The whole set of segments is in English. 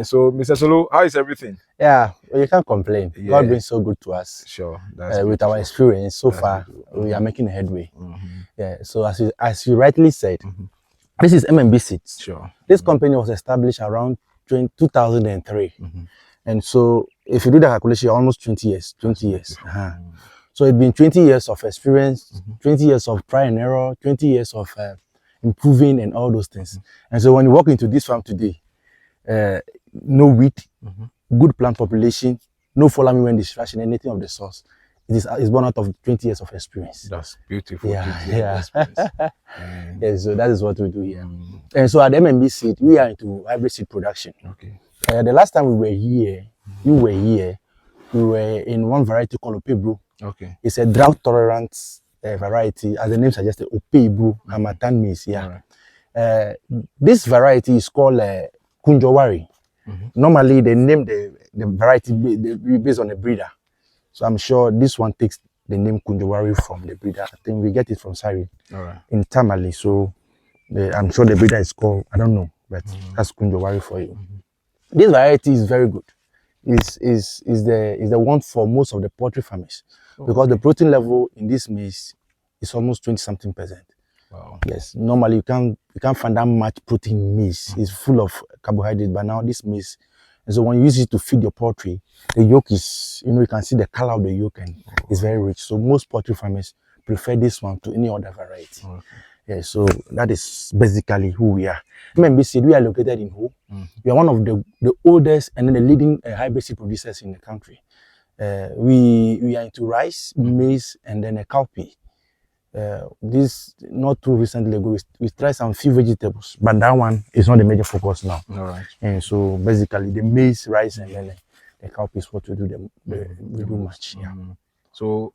So, Mr. Solo, how is everything? Yeah, you can't complain. Yeah. God been so good to us. Sure. With our experience so far, we are making headway. Yeah. So as you rightly said, this is M&B Seeds. Sure. This company was established around 2003, and so if you do the calculation, almost 20 years. 20 years. So it's been 20 years of experience, 20 years of trial and error, 20 years of improving and all those things. And so when you walk into this farm today, no weed, good plant population, no fallen when distraction, anything of the source. It's born out of 20 years of experience. That's beautiful. Yeah. Yeah, so that is what we do here. And so at M&B Seed, we are into hybrid seed production. Okay. The last time we were here, you were here, we were in one variety called Opebru. Okay. It's a drought tolerant variety, as the name suggests, Opebru Hamatan maize. Yeah. Right. This variety is called Kunjowari. Normally, they name the variety based on a breeder. So I'm sure this one takes the name Kunjowari from the breeder. I think we get it from Sari in Tamale. So I'm sure the breeder is called, I don't know, but that's Kunjowari for you. This variety is very good. Is the one for most of the poultry farmers because the protein level in this maize is almost 20-something%. Wow. Yes, normally you can't find that much protein in maize. It's full of carbohydrates, but now this maize, and so when you use it to feed your poultry, the yolk is, you can see the color of the yolk and it's very rich. So most poultry farmers prefer this one to any other variety. Yeah, so that is basically who we are. M&B Seed, we are located in Ho. We are one of the oldest and then the leading hybrid seed producers in the country. We are into rice, maize, and then a cowpea. This not too recently ago, we tried some few vegetables, but that one is not the major focus now. All right. And so basically the maize, rice, and then the cowpea is what we do. We do much. Yeah. So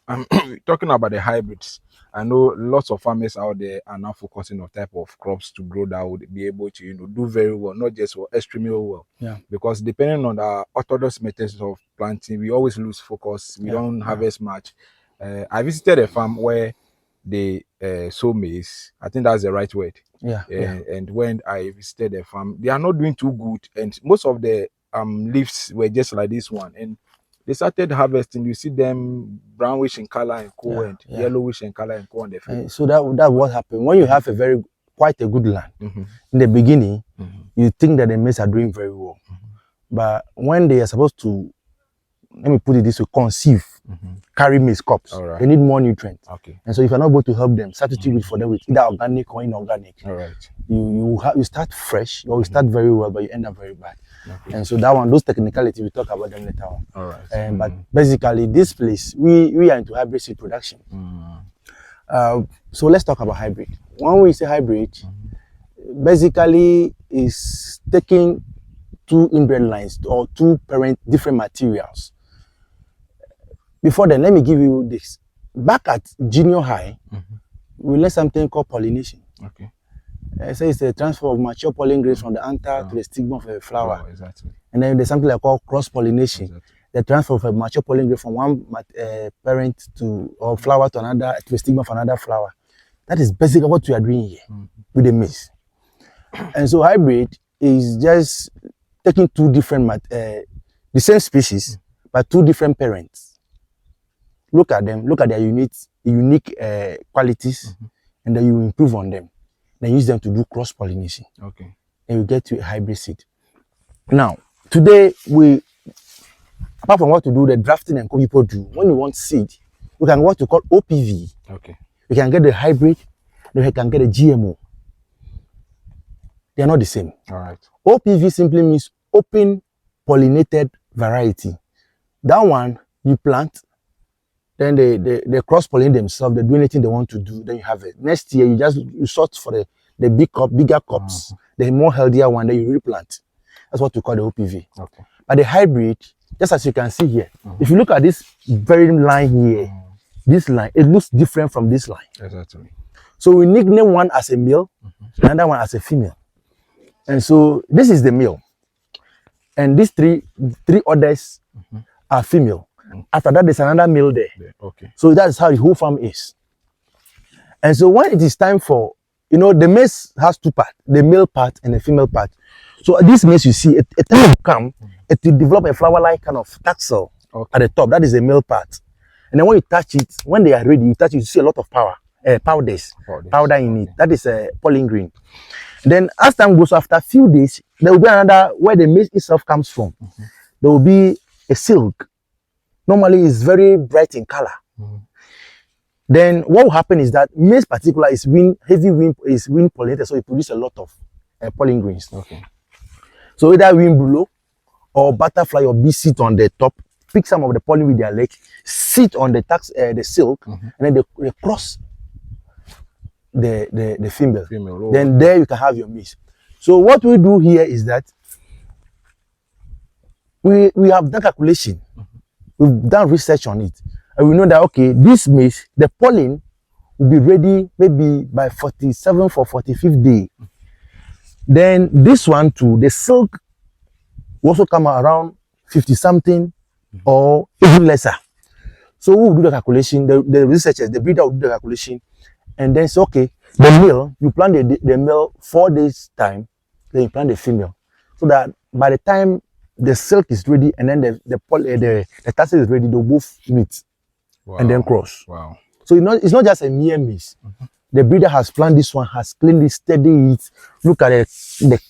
talking about the hybrids, I know lots of farmers out there are now focusing on type of crops to grow that would be able to do very well, not just extremely well. Yeah. Because depending on the orthodox methods of planting, we always lose focus. We don't harvest much. I visited a farm where they sow maize. I think that's the right word. And when I visited the farm, they are not doing too good, and most of the leaves were just like this one. And they started harvesting. You see them brownish in color and and yellowish in color and on the field. So that what happened when you have quite a good land. In the beginning, you think that the maize are doing very well, but when they are supposed to, let me put it this way, conceive, carry maize cobs, they need more nutrients. And so if you're not able to help them, substitute for them with either organic or inorganic. You start fresh or you start very well, but you end up very bad. And so that one, those technicalities, we talk about them later on. But basically, this place, we are into hybrid seed production. So let's talk about hybrid. When we say hybrid, basically is taking two inbred lines or two different materials. Before then, let me give you this. Back at junior high, we learned something called pollination. So it's the transfer of mature pollen grains from the anther to the stigma of a flower. And then there's something like called cross-pollination. The transfer of a mature pollen grain from one parent or flower to another, to a stigma of another flower. That is basically what we are doing here with the maize. And so hybrid is just taking two different, the same species, but two different parents. Look at them, look at their unique qualities, and then you improve on them. Then use them to do cross-pollination. And you get to a hybrid seed. Now, today, apart from what to do, the drafting and people do, when you want seed, you can what we call OPV. You can get the hybrid, then you can get a GMO. They are not the same. OPV simply means open pollinated variety. That one, you plant, then they cross-pollinate themselves, they do anything they want to do, then you have it. Next year, you sort for the bigger crops, the more healthier one, then you replant. That's what we call the OPV. But the hybrid, just as you can see here, if you look at this very line here, this line, it looks different from this line. So we nickname one as a male, another one as a female. And so this is the male. And these three others are female. After that, there's another male there. So that's how the whole farm is. And so when it is time for, the maize has two parts, the male part and the female part. So this maize you see, a time will come, it will develop a flower-like kind of tassel at the top. That is the male part. And then when you touch it, when they are ready, you touch it, you see a lot of powder in it. That is a pollen grain. Then as time goes, after a few days, there will be another where the maize itself comes from. There will be a silk. Normally, it's very bright in color. Then what will happen is that maize particular is wind pollinated, so it produces a lot of pollen grains. So either wind blow or butterfly or bee sit on the top, pick some of the pollen with their leg, sit on the silk, and then they cross the female. Then there you can have your maize. So what we do here is that we have done calculation, we've done research on it, and we know that okay, this maize, the pollen will be ready maybe by 47th or 45th day. Then this one too, the silk will also come around 50 something or even lesser. So we will do the calculation, the researchers, the breeder will do the calculation, and then say, okay, the male, you plant the male 4 days time, then you plant the female. So that by the time the silk is ready and then the tassel is ready, they'll both meet and then cross. So it's not just a mere maize. The breeder has planted this one, has cleanly studied it. Look at it.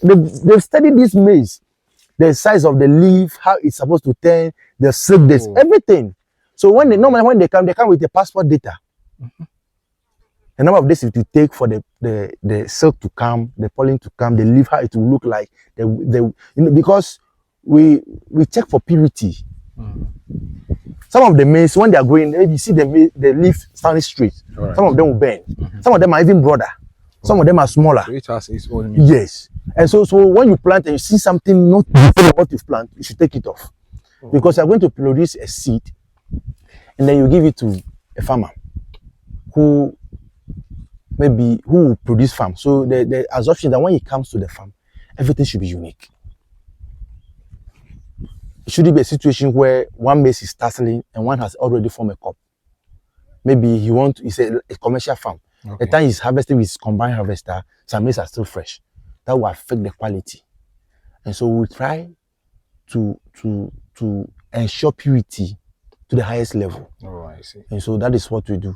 They've studied this maize, the size of the leaf, how it's supposed to turn, the silk, this, everything. So normally when they come with the passport data. The number of days it will take for the silk to come, the pollen to come, the leaf, how it will look like. Because we check for purity. Some of the maize, when they are growing, maybe you see the leaf standing straight. Some of them will bend. Some of them are even broader. Some of them are smaller. So it has its own. Yes. And so when you plant and you see something not what you've planted, you should take it off. Because you're going to produce a seed and then you give it to a farmer who will produce farm. So the assumption that when it comes to the farm, everything should be unique. It shouldn't be a situation where one maize is tasseling and one has already formed a crop. Maybe it's a commercial farm. The time he's harvesting with his combined harvester, some maize are still fresh. That will affect the quality. And so we try to ensure purity to the highest level. I see. And so that is what we do.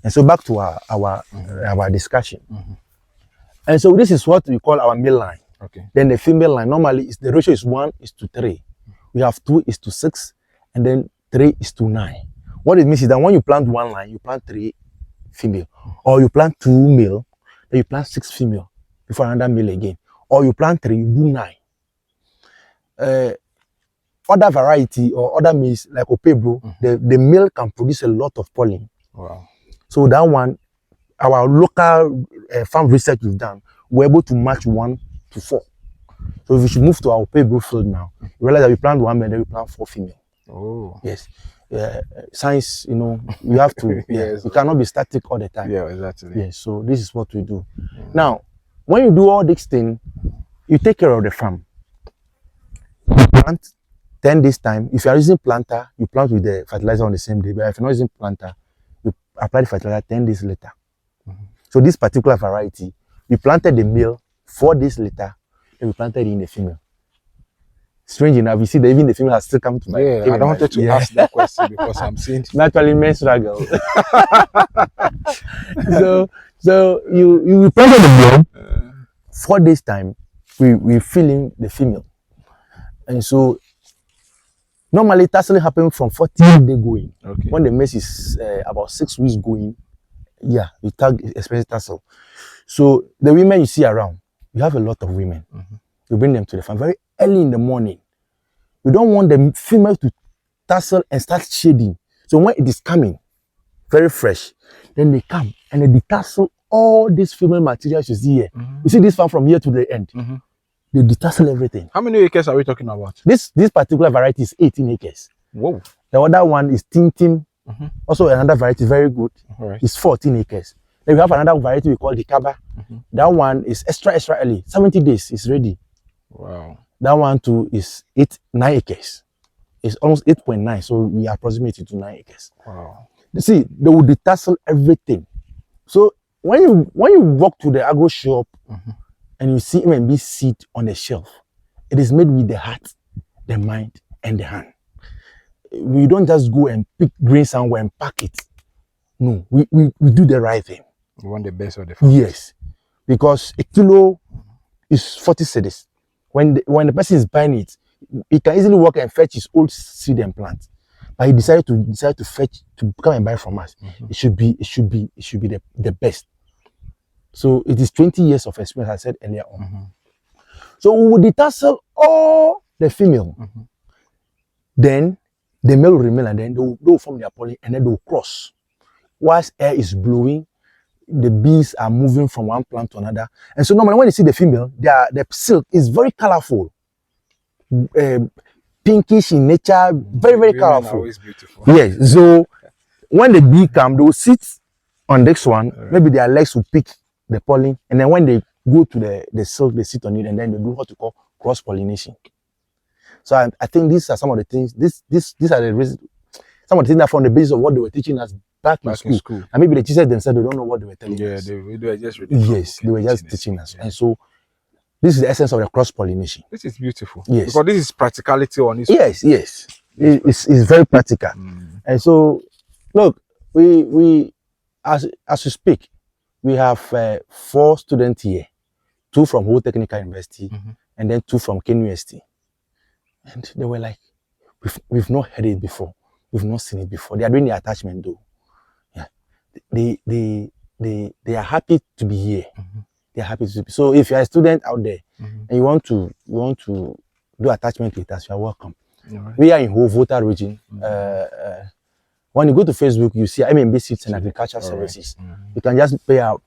And so back to our discussion. And so this is what we call our male line. Then the female line, normally the ratio is 1:3. We have 2:6, and then 3:9. What it means is that when you plant one line, you plant 3 female, or you plant 2 male, then you plant 6 female before another male again, or you plant 3, you do 9. Other variety or other maize like Opebro, the male can produce a lot of pollen. So that one, our local farm research we've done, we're able to match 1 to 4. So if we should move to our Opebro field now, you realize that we plant 1 male, then we plant 4 female. Yes. Science, you have to, you cannot be static all the time. Yes, so this is what we do. Now, when you do all these things, you take care of the farm. You plant 10 days time. If you are using planter, you plant with the fertilizer on the same day. But if you're not using planter, you apply the fertilizer 10 days later. So this particular variety, we planted the male 4 days later, and we planted in the female. Strange enough, you see that even the female has still come to my. I don't wanted to ask that question because I'm seeing naturally men struggle. so you planted the male 4 days time, we fill in the female, and so normally tasseling happens from 14 days going. When the maize is about 6 weeks going, you tag especially tassel. So the women you see around, you have a lot of women. You bring them to the farm very early in the morning. You don't want the female to tassel and start shading. So when it is coming very fresh, then they come and they detassel all these female materials you see here. You see this farm from here to the end. They detassel everything. How many acres are we talking about? This particular variety is 18 acres. Whoa. The other one is Tintin. Also another variety, very good. It's 14 acres. Then we have another variety we call the Kaba. That one is extra early. 70 days is ready. Wow. That one too is 9 acres. It's almost 8.9, so we approximate it to 9 acres. Wow. You see, they will detassel everything. So when you walk to the agro shop and you see M&B seed on the shelf, It is made with the heart, the mind, and the hand. We don't just go and pick grain somewhere and pack it. No, we do the right thing. We want the best of the farmers. Yes, because a kilo is 40 cedis. When the person is buying it, he can easily walk and fetch his old seed and plant. But he decided to fetch to come and buy from us. It should be the best. So it is 20 years of experience, I said earlier on. So we will detassel all the female. Then the male will remain, and then they will form their pollen, and then they will cross. Whilst air is blowing, the bees are moving from one plant to another. And so normally when you see the female, the silk is very colorful. Pinkish in nature, very, very colorful. Always beautiful. Yes. So when the bee come, they will sit on this one. Maybe their legs will pick the pollen, and then when they go to the silk, they sit on it, and then they do what we call cross pollination. So I think these are some of the things. These are the reasons. Some of the things that from the basis of what they were teaching us back in school. And maybe the teachers themselves, they don't know what they were telling us. They were just they were just teaching us. And so this is the essence of the cross pollination. This is beautiful. Yes, because this is practicality on this. Yes. It's very practical. And so look, we as we speak, we have 4 students here, 2 from Whole Technical University, and then 2 from Ken University. And they were like, we've not heard it before, we've not seen it before. They are doing the attachment though. Yeah, they are happy to be here. They are happy to be. So if you are a student out there and you want to do attachment with us, you are welcome. We are in Whole Volta region. When you go to Facebook, you see M&B Seeds and Agricultural Services. You can just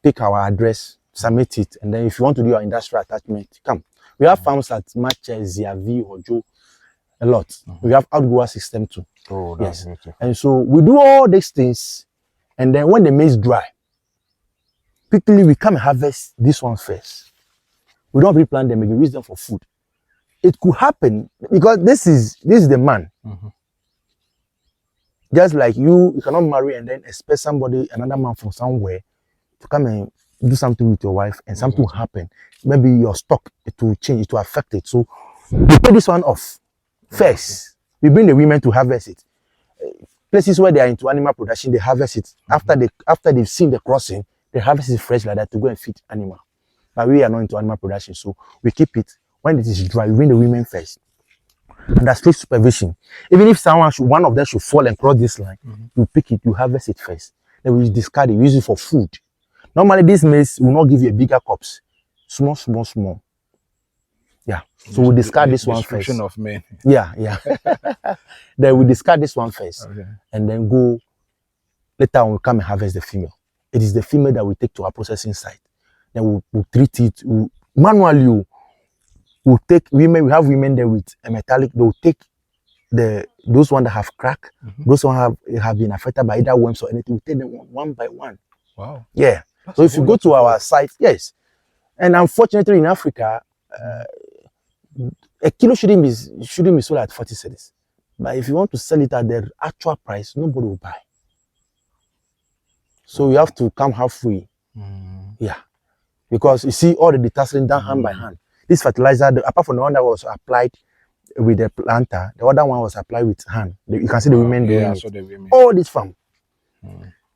pick our address, submit it, and then if you want to do your industrial attachment, come. We have farms at Maize, Ziavi, Hojo, a lot. We have Outgrower system too. Oh, that's beautiful. And so we do all these things, and then when the maize dry, quickly we come and harvest this one first. We don't replant them, we use them for food. It could happen because this is the man. Just like you cannot marry and then expect another man from somewhere to come and do something with your wife, and something will happen. Maybe your stock, it will change, it will affect it. So we put this one off first. We bring the women to harvest it. Places where they are into animal production, they harvest it. After they've seen the crossing, they harvest it fresh like that to go and feed animal. But we are not into animal production, so we keep it. When it is dry, we bring the women first. Under strict supervision. Even if one of them should fall and cross this line, you pick it, you harvest it first. Then we discard it, we use it for food. Normally, this maize will not give you a bigger crops. Small. Yeah. So we discard this one first. Of men. Yeah. Then we discard this one first. And then go, later on, we come and harvest the female. It is the female that we take to our processing site. Then we'll treat it manually. We'll take women, we have women there with a metallic, they'll take those ones that have cracked, those ones have been affected by either worms or anything, we take them one by one. Wow. Yeah. That's so if you go to our site, yes. And unfortunately in Africa, a kilo shouldn't be sold at 40 cedis. But if you want to sell it at the actual price, nobody will buy. So you have to come halfway. Yeah. Because you see all the detasseling done hand by hand. This fertilizer, apart from the one that was applied with the planter, the other one was applied with hand. You can see the women doing it. All this farm.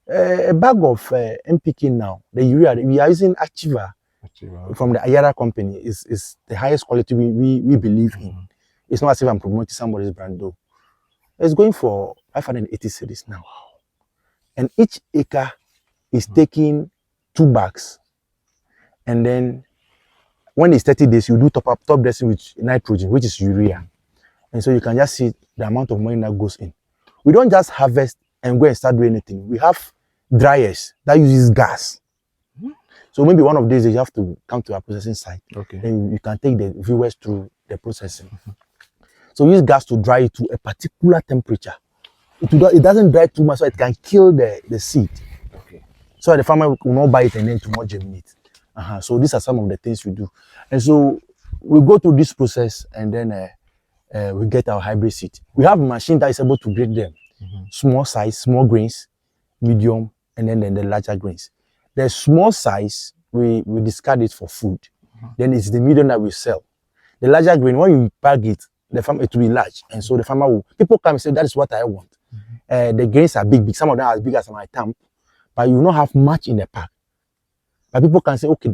A bag of NPK now, the urea, we are using Achiever from the Ayara company. Is the highest quality we believe in. It's not as if I'm promoting somebody's brand though. It's going for 580 cedis now. And each acre is taking 2 bags. And then when it's 30 days, you do top dressing with nitrogen, which is urea. And so you can just see the amount of money that goes in. We don't just harvest and go and start doing anything. We have dryers that uses gas. So maybe one of these days you have to come to our processing site. Then you can take the viewers through the processing. So we use gas to dry it to a particular temperature. It doesn't dry too much, so it can kill the seed. So the farmer will not buy it and then tomorrow germinate. So these are some of the things we do. And so we go through this process and then we get our hybrid seed. We have a machine that is able to grade them. Small size, small grains, medium, and then the larger grains. The small size, we discard it for food. Then it's the medium that we sell. The larger grain, when you bag it, the farm it will be large, and so the farmer will. People come and say that is what I want. The grains are big. Some of them are as big as my thumb, but you will not have much in the pack. But people can say, okay,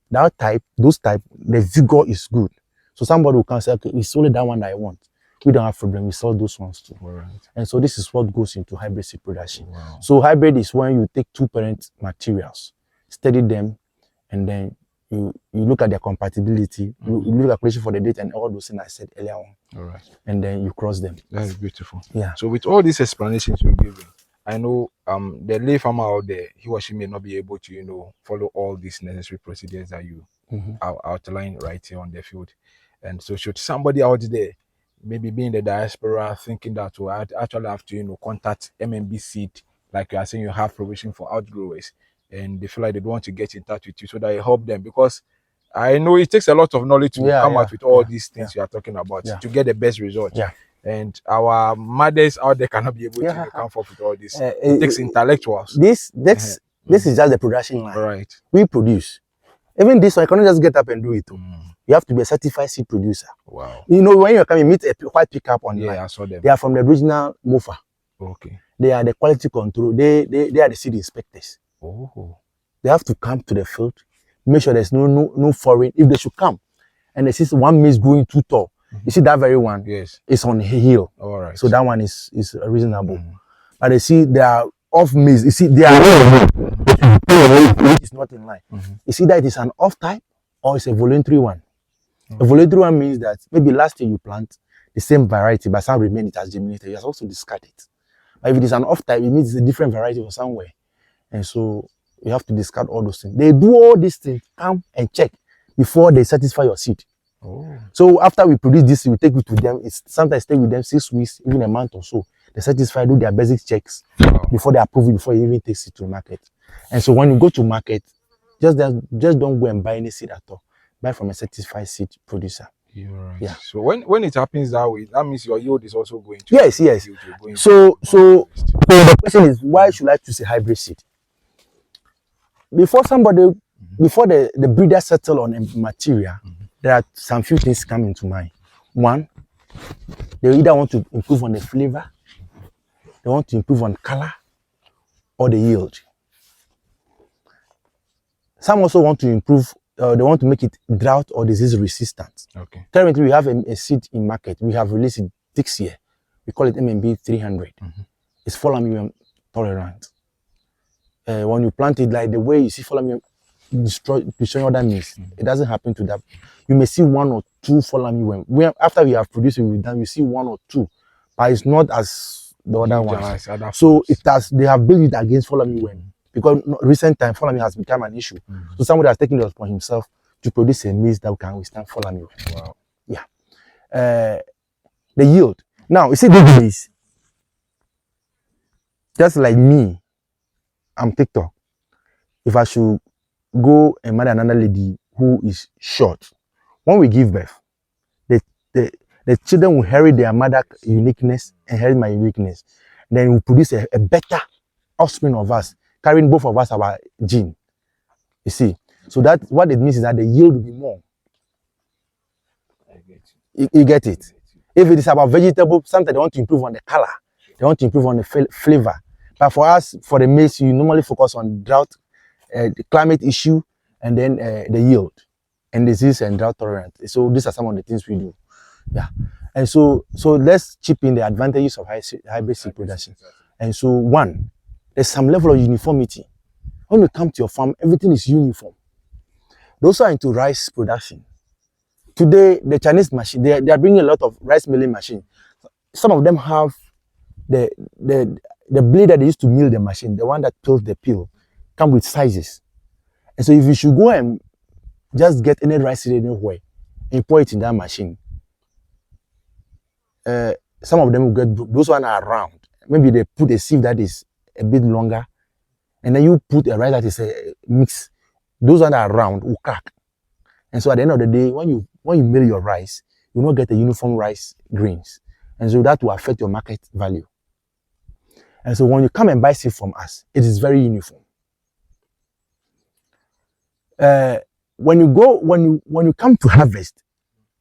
those type, the vigor is good. So somebody will come say, okay, it's only that one that I want. We don't have problem. We sell those ones too. Right. And so this is what goes into hybrid seed production. Wow. So hybrid is when you take two parent materials, study them, and then you look at their compatibility, you look at calculation for the date and all those things I said earlier on. All right. And then you cross them. That is beautiful. Yeah. So with all these explanations you're giving, I know the lay farmer out there, he or she may not be able to, follow all these necessary procedures that you outline right here on the field. And so should somebody out there maybe be in the diaspora thinking that I actually have to, contact M&B Seed, like you are saying, you have provision for outgrowers, and they feel like they want to get in touch with you so that you help them, because I know it takes a lot of knowledge to come out with all these things you are talking about to get the best results. Yeah. And our mothers out there cannot be able to come forth with all this. It takes intellectuals. This is just the production line. Right. We produce. Even this one, you cannot just get up and do it. You have to be a certified seed producer. Wow. When you come, you meet a white pickup on I saw them. They are from the original MOFA. Okay. They are the quality control. They are the seed inspectors. Oh. They have to come to the field, make sure there's no foreign. If they should come, and they see one maize growing too tall, you see that very one. Yes. It's on a hill. All right. So that one is reasonable. But they see they are off maize. You see they are it's not in line. You see that it is an off type or it's a voluntary one. A voluntary one means that maybe last year you plant the same variety, but some remain it has germinated. You have also discard it. But if it is an off type, it means it's a different variety from somewhere. And so you have to discard all those things. They do all these things, come and check before they satisfy your seed. Oh. So after we produce this, we take it to them. It's sometimes stay with them 6 weeks, even a month or so. They satisfy, do their basic checks before they approve it, before you even take it to the market. And so when you go to market, just don't go and buy any seed at all. Buy from a certified seed producer. You're right. Yeah. So when it happens that way, that means your yield is also going to. Yes. So the question is, why should I choose a hybrid seed? Before the breeder settle on a material, there are some few things come into mind. One, they either want to improve on the flavor, they want to improve on color, or the yield. Some also want to improve, they want to make it drought or disease resistant. Okay. Currently, we have a seed in market. We have released it this year. We call it M&B 300. It's fall armyworm tolerant. When you plant it, like the way you see fall armyworm destroying other maize, it doesn't happen to that. You may see 1 or 2 fall armyworm. After we have produced it, we've done, you see 1 or 2, but it's not as the other ones. So they have built it against fall armyworm, because recent time fall armyworm has become an issue. So somebody has taken it upon himself to produce a maize that can withstand fall armyworm. Wow. Yeah. The yield. Now you see this maize. Just like me, I'm TikTok. If I should go and marry another lady who is short, when we give birth, the children will inherit their mother uniqueness and inherit my uniqueness. Then we produce a better offspring of us, carrying both of us our gene. You see, so that what it means is that the yield will be more. You get it? If it is about vegetable, sometimes they want to improve on the color, they want to improve on the flavor. But for us, for the maize, you normally focus on drought, the climate issue, and then the yield, and disease and drought tolerant. So these are some of the things we do. Yeah. And so let's chip in the advantages of hybrid seed production. And so one, there's some level of uniformity. When you come to your farm, everything is uniform. Those are into rice production. Today, the Chinese machine, they are bringing a lot of rice milling machine. Some of them have the blade that they used to mill the machine, the one that peels the peel, come with sizes. And so if you should go and just get any rice seed anywhere and pour it in that machine, some of them will get, those ones are round. Maybe they put a sieve that is a bit longer, and then you put a rice that is a mix. Those ones are round, will crack. And so at the end of the day, when you mill your rice, you will not get a uniform rice grains. And so that will affect your market value. And so when you come and buy seed from us, it is very uniform. When you come to harvest,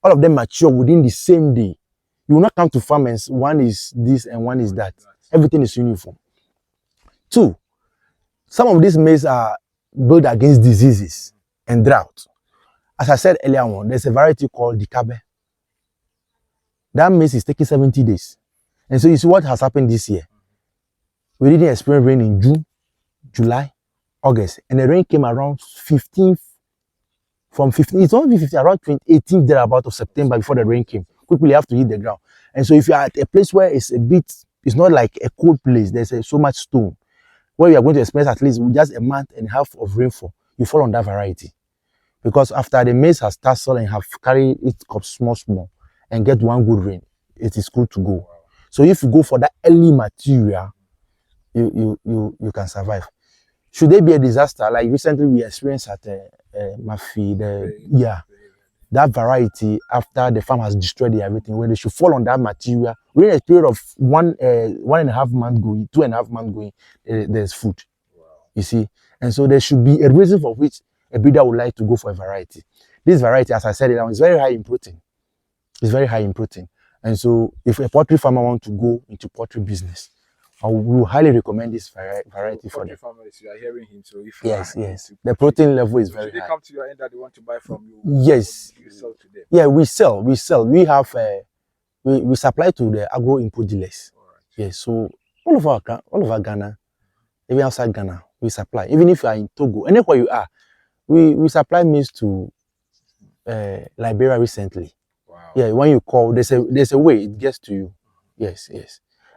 all of them mature within the same day. You will not come to farmers, one is this and one is that. Everything is uniform. Two, some of these maize are built against diseases and drought. As I said earlier on, there's a variety called the Kabe. That maize is taking 70 days. And so you see what has happened this year. We didn't experience rain in June, July, August, and the rain came around 15th, from 15, it's only 15, around 18th thereabout of September before the rain came. Quickly you have to hit the ground. And so if you're at a place where it's a bit, it's not like a cold place, there's so much stone, where you are going to experience at least just a month and a half of rainfall, you fall on that variety. Because after the maize has tasseled and have carried its cup small, and get one good rain, it is good to go. So if you go for that early material, you can survive. Should there be a disaster, like recently we experienced at Mafi, that variety, after the farm has destroyed everything, when they should fall on that material, within a period of 1.5 months going, 2.5 months going, there's food. You see, and so there should be a reason for which a breeder would like to go for a variety. This variety, as I said, is very high in protein. It's very high in protein. And so if a poultry farmer wants to go into poultry business, I will highly recommend this variety for them. Farmers, you are hearing him. So if yes, the protein level is very high. They come to your end that they want to buy from you. Yes, you sell to them. Yeah, we sell. We have we supply to the agro input dealers. Right. Yes, so all over Ghana, even outside Ghana, we supply. Even if you are in Togo, anywhere you are, we supply maize to Liberia recently. Wow. Yeah, when you call, there's a way it gets to you. Yes.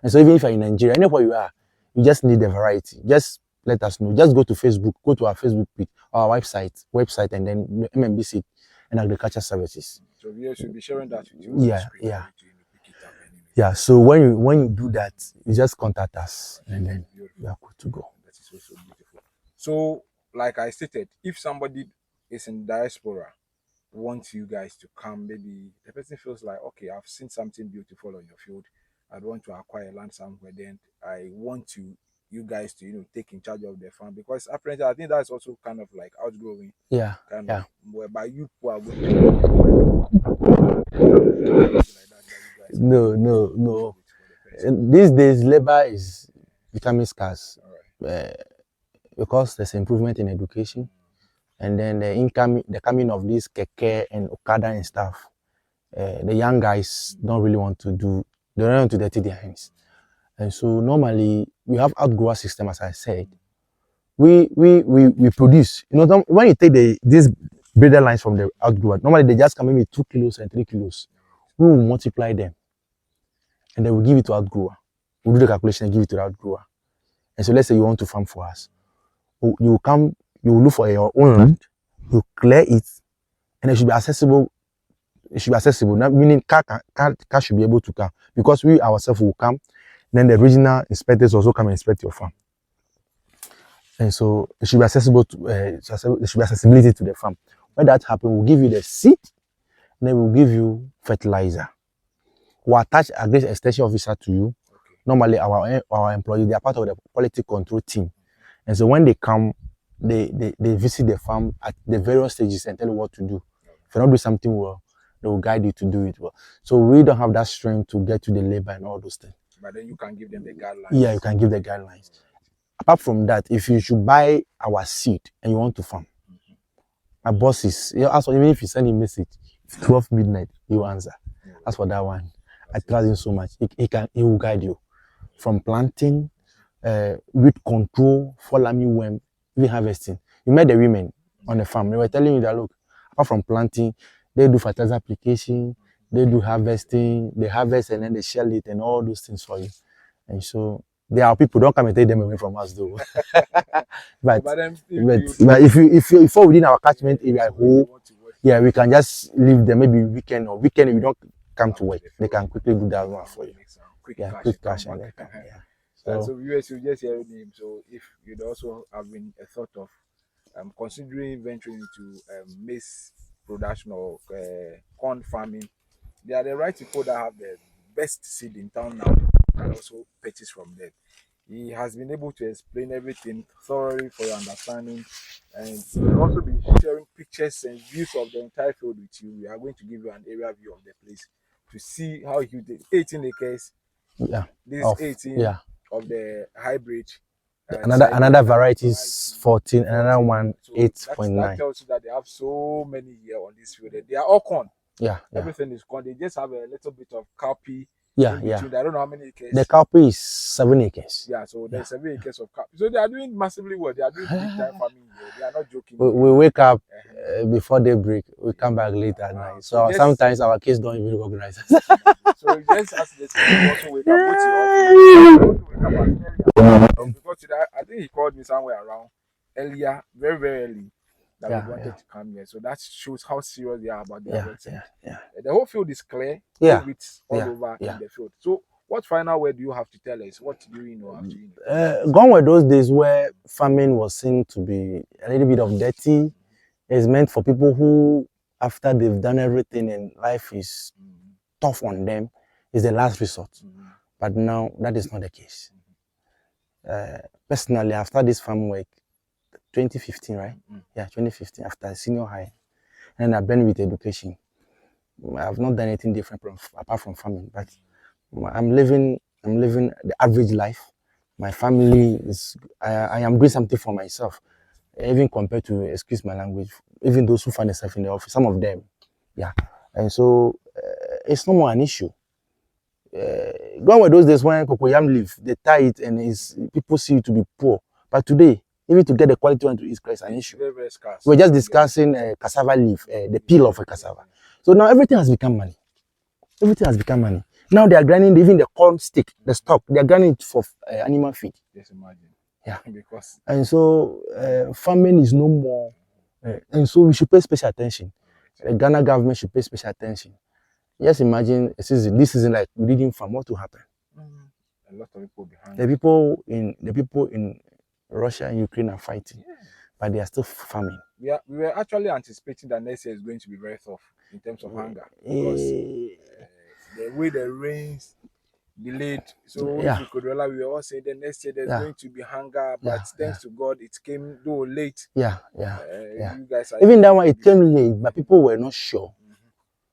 And so even if you're in Nigeria, anywhere you are, you just need a variety. Just let us know. Just go to Facebook, go to our Facebook page, our website, and then M&B Seeds and Agriculture Services. So we should be sharing that with you. Yeah. So when you do that, you just contact us, and then we are good to go. That is also beautiful. So, like I stated, if somebody is in diaspora, wants you guys to come, maybe the person feels like, okay, I've seen something beautiful on your field, I'd want to acquire land somewhere, then I want you guys to take in charge of the farm, because apparently I think that's also kind of like outgrowing. Of, whereby you are going to no. These days labor is becoming scarce. Because there's improvement in education, and then the coming of this keke and okada and stuff. The young guys don't really want to they don't want to dirty their hands. And so normally we have outgrower system, as I said. We produce. When you take these breeder lines from the outgrower, normally they just come in with 2 kilos and 3 kilos. We will multiply them, and then we give it to outgrower. We'll do the calculation and give it to the outgrower. And so let's say you want to farm for us. You will look for your own land, you clear it, and it should be accessible. It should be accessible, meaning car should be able to come, because we ourselves will come. Then the regional inspectors also come and inspect your farm. And so it should be accessible to there should be accessibility to the farm. When that happens, we'll give you the seed, and then we'll give you fertilizer. We'll attach a great extension officer to you. Normally our employees, they are part of the quality control team. And so when they come, they visit the farm at the various stages and tell you what to do. If you don't do something well, they will guide you to do it well. So we don't have that strength to get to the labor and all those things. But then you can give them the guidelines. Yeah, you can give the guidelines. Apart from that, if you should buy our seed and you want to farm, my boss is, also, even if you send him a message 12 midnight, he will answer. As for that one, I trust him so much. He will guide you from planting, weed control, fall army worm, even harvesting. You met the women on the farm. They were telling you that, look, apart from planting, they do fertilizer application, they do harvesting, they harvest and then they shell it and all those things for you. And so there are people, don't come and take them away from us though. but if you fall within our catchment area, we can just leave them maybe weekend we don't come to work. They can quickly do that one for you. Quick cash and they come. So viewers, you just hear him. So if you'd also have been a thought of considering venturing into maize production or corn farming, they are the right people that have the best seed in town now, and also purchase from them. He has been able to explain everything thoroughly for your understanding, and he will also be sharing pictures and views of the entire field with you. We are going to give you an area view of the place to see how huge it is. 18 acres. Yeah. This is 18 yeah. of the hybrid. Another variety is 14, another one So 8.9. that tells you that they have so many here on this field. They are all corn. Yeah. Everything is corn. They just have a little bit of cowpea. Yeah. I don't know how many acres. The cowpea is 7 acres. Yeah, so there's 7 acres of cowpea. So they are doing massively well. They are doing big time farming here. They are not joking. We wake up before daybreak. We come back late at night. So sometimes our kids don't even recognize us. So just as the people also wake up, because today I think he called me somewhere around earlier, very very early, that we wanted to come here. So that shows how serious they are about their work. The whole field is clear. It's all over in the field. So what final word do you have to tell us? What do you know after you? Gone were those days where farming was seen to be a little bit of dirty. It's meant for people who, after they've done everything and life is tough on them, is the last resort. But now that is not the case. Personally, after this farm work, 2015, right? Yeah, 2015, after senior high, and I've been with education. I've not done anything different apart from farming, but I'm living the average life. My family is, I am doing something for myself, even compared to, excuse my language, even those who find themselves in the office, some of them, yeah. And so it's no more an issue. Gone were those days when cocoyam leaf, they tie it and people see you to be poor. But today, even to get the quality one to eat is an issue. Very, very scarce. We're just discussing cassava leaf, the peel of a cassava. So now everything has become money. Everything has become money. Now they are grinding even the corn stick, the stalk. They are grinding it for animal feed. Just imagine. Yeah. Because and so farming is no more. And so we should pay special attention. The Ghana government should pay special attention. Just imagine this season like we didn't farm. What will happen? A lot of people behind. The people in Russia and Ukraine are fighting, but they are still farming. We were actually anticipating that next year is going to be very tough in terms of hunger, because the way the rains delayed. So if we could realize, we were all saying the next year there's going to be hunger, but thanks to God it came though late. You guys are even that one, it came late, but people were not sure.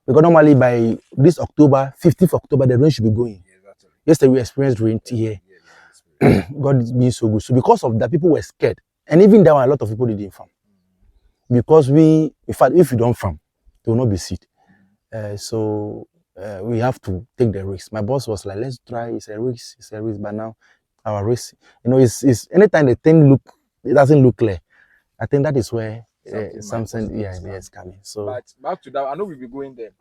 Because normally by this October, 15th October, the rain should be going. Yesterday we experienced rain here. God is being so good. So because of that, people were scared. And even that one, a lot of people didn't farm. Because in fact, if you don't farm, there will not be seed. So we have to take the risk. My boss was like, let's try, it's a risk. But now our risk, it's anytime the thing it doesn't look clear. I think that is where something is coming. So but back to that, I know we'll be going there.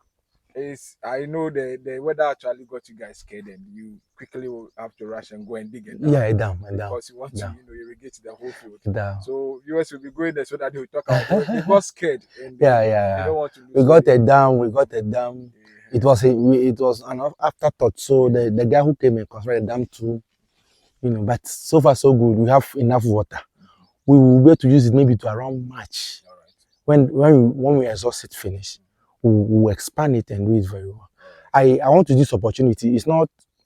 I know the weather actually got you guys scared, and you quickly will have to rush and go and dig it down. Yeah, down. Because you want to irrigate the whole field. Down. So viewers will be going there so that they will talk about it. They got scared. And they don't want to lose. We got it down. It was an afterthought. So the guy who came and constructed the dam too, but so far so good. We have enough water. We will be able to use it maybe to around March. When we exhaust it finish, we will expand it and do it very well. I want to use this opportunity. I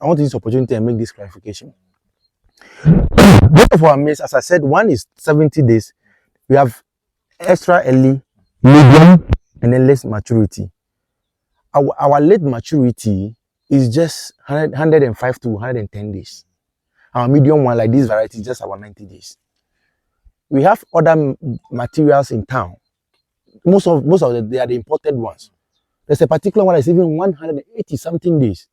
want to use this opportunity and make this clarification. Both of our maize, as I said, one is 70 days. We have extra early, medium, and then late maturity. Our late maturity is just 105 to 110 days. Our medium one, like this variety, is just about 90 days. We have other materials in town. Most of them, they are the imported ones. There's a particular one that's even 180 something days.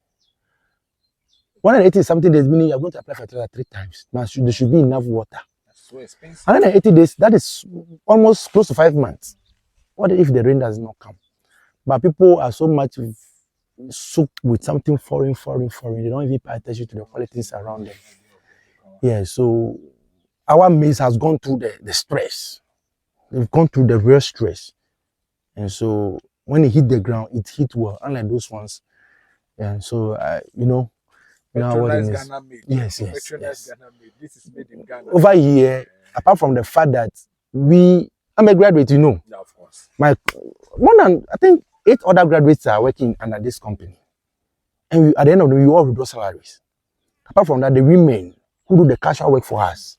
180 something days meaning you're going to apply for 3 times. Now there should be enough water. That's so expensive. 180 days, that is almost close to 5 months. What if the rain does not come? But people are so much soaked with something foreign. They don't even pay attention to the qualities around them. Yeah, so our maize has gone through the stress. They've gone through the real stress. And so when it hit the ground, it hit well, unlike those ones. And so, you know what it is. Yes. Ghana made. This is made in Ghana. Over here, apart from the fact that I'm a graduate, Yeah, of course. I think 8 other graduates are working under this company. And at the end of the day, we all withdraw salaries. Apart from that, the women who do the casual work for us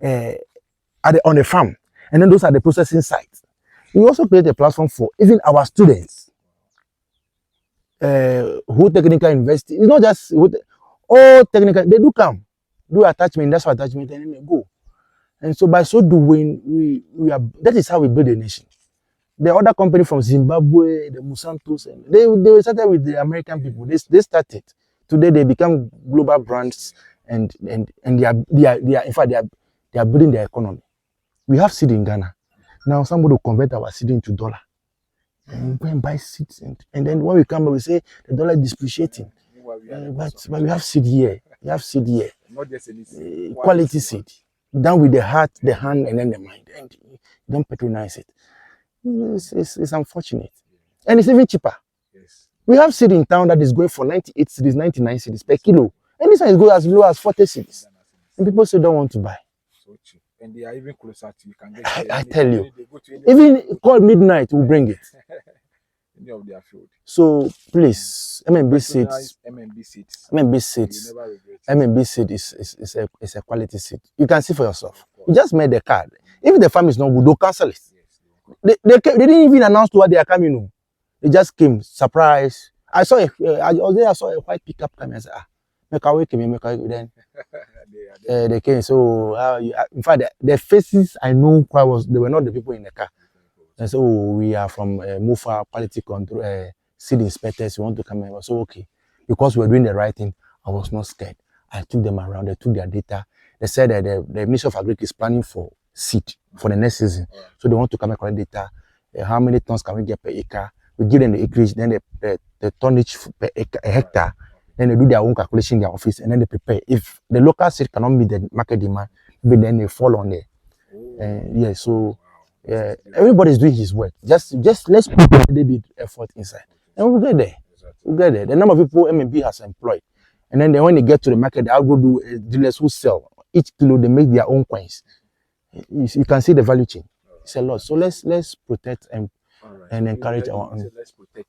on the farm. And then those are the processing sites. We also create a platform for even our students who technical university. It's not just all technical, they do come, do attachment, that's attachment, and then they go. And so by so doing, we are, that is how we build a nation. The other company from Zimbabwe, the Monsantos, and they started with the American people. They started. Today they become global brands, and they are in fact they are building their economy. We have seed in Ghana. Now somebody will convert our seed into dollar. And go and buy seeds, and then when we come, we say the dollar is depreciating. But we have seed here. We have seed here. Not just any quality seed, done with the heart, the hand, and then the mind, and you don't patronize it. It's unfortunate, and it's even cheaper. Yes. We have seed in town that is going for 98 cedis, 99 cedis per kilo, and this one is going as low as 40 cedis, and people still don't want to buy. So cheap, and they are even closer to you. Can get I tell you, even call midnight, we'll bring it. Any of their field. So please, M&B Seeds. M&B Seeds. M&B Seeds. M&B Seed is a quality seed. You can see for yourself. You just made the card. If the farm is not good, they'll cancel it. They didn't even announce to what they are coming. They just came, surprise. I saw a white pickup coming. I said, make a way, then they came. So in fact, the faces I know they were not the people in the car. And so we are from MUFA Quality Control Seed Inspectors. We want to come in. So okay, because we're doing the right thing, I was not scared. I took them around. They took their data. They said that the Ministry of Agriculture is planning for seed for the next season. So they want to come and collect data. How many tons can we get per acre? We give them the acreage, then the tonnage per hectare. Then they do their own calculation in their office, and then they prepare. If the local seed cannot meet the market demand, then they fall on there. So. Everybody's doing his work. Just let's put a little bit effort inside, and we'll get there. We'll get there. The number of people M&B has employed, and then when they get to the market, they'll go do dealers who sell each kilo. They make their own coins. You can see the value chain. It's a lot. So let's protect and encourage our own. Let's protect